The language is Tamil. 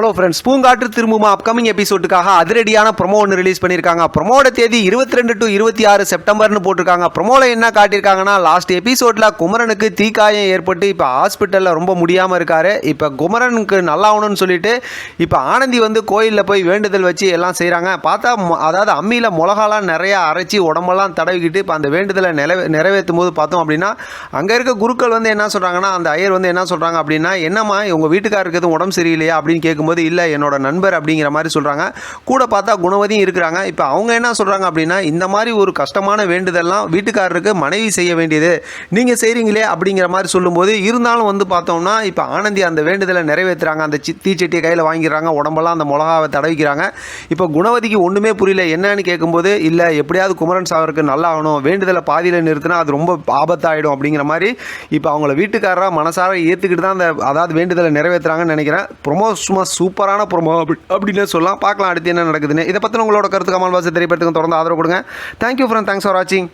ஹலோ ஃப்ரெண்ட்ஸ், பூங்காற்று திரும்புமா அப்கமிங் எபிசோடுக்காக அதிரடியான ப்ரொமோ ஒன்று ரிலீஸ் பண்ணியிருக்காங்க. ப்ரொமோட தேதி 22 to 26 செப்டம்பர்னு போட்டிருக்காங்க. ப்ரொமோவில் என்ன காட்டியிருக்காங்கன்னா, லாஸ்ட் எபிசோடில் குமரனுக்கு தீக்காயம் ஏற்பட்டு இப்போ ஹாஸ்பிட்டலில் ரொம்ப முடியாமல் இருக்காரு. இப்போ குமரனுக்கு நல்லாகணும்னு சொல்லிட்டு இப்போ ஆனந்தி வந்து கோயிலில் போய் வேண்டுதல் வச்சு எல்லாம் செய்கிறாங்க. பார்த்தா அதாவது அம்மியில் மிளகாலாம் நிறையா அரைச்சி உடம்பெல்லாம் தடவிக்கிட்டு இப்போ அந்த வேண்டுதலை நிறைவேற்றும் போது பார்த்தோம் அப்படின்னா, அங்கே இருக்க குருக்கள் வந்து என்ன சொல்கிறாங்கன்னா, அந்த ஐயர் வந்து என்ன சொல்கிறாங்க அப்படின்னா, என்னம்மா உங்கள் வீட்டுக்காருக்கு எதுவும் உடம்பு சரியில்லையா அப்படின்னு கேட்கும்போது, இல்லை என்னோட நண்பர் அப்படிங்கிற மாதிரி சொல்கிறாங்க. கூட பார்த்தா குணவதியும் இருக்கிறாங்க. இப்போ அவங்க என்ன சொல்கிறாங்க அப்படின்னா, இந்த மாதிரி ஒரு கஷ்டமான வேண்டுதல்லாம் வீட்டுக்காரருக்கு மனைவி செய்ய வேண்டியது, நீங்கள் செய்கிறீங்களே அப்படிங்கிற மாதிரி சொல்லும்போது, இருந்தாலும் வந்து பார்த்தோம்னா இப்போ ஆனந்தி அந்த வேண்டுதலை நிறைவேற்றுறாங்க. அந்த தீச்சட்டியை கையில் வாங்கிடுறாங்க, உடம்பெல்லாம் அந்த மிளகாவை தடவிக்கிறாங்க. இப்போ குணவதிக்கு ஒன்றுமே புரியல. என்னன்னு கேட்கும்போது, இல்லை எப்படியாவது குமரன் சாவருக்கு நல்லா ஆகணும், வேண்டுதலை பாதியில் நிறுத்தினா அது ரொம்ப ஆபத்தாயிடும் அப்படிங்கிற மாதிரி இப்போ அவங்கள வீட்டுக்காரராக மனசார ஏற்றுக்கிட்டு தான் அந்த அதாவது வேண்டுதலை நிறைவேற்றுறாங்கன்னு நினைக்கிறேன். ப்ரொமோ சும்மா சூப்பரான ப்ரொமோ அப்படின்னு சொல்லலாம். பார்க்கலாம் அடுத்து என்ன நடக்குதுன்னு. இதை பற்றி உங்களோட கருத்து கமெண்ட் பாக்ஸில் தெரியப்படுத்துங்க. தொடர்ந்து ஆதரவு கொடுங்க. தேங்க்யூ ஃப்ரெண்ட், தேங்க்ஸ் ஃபார் வாட்சிங்.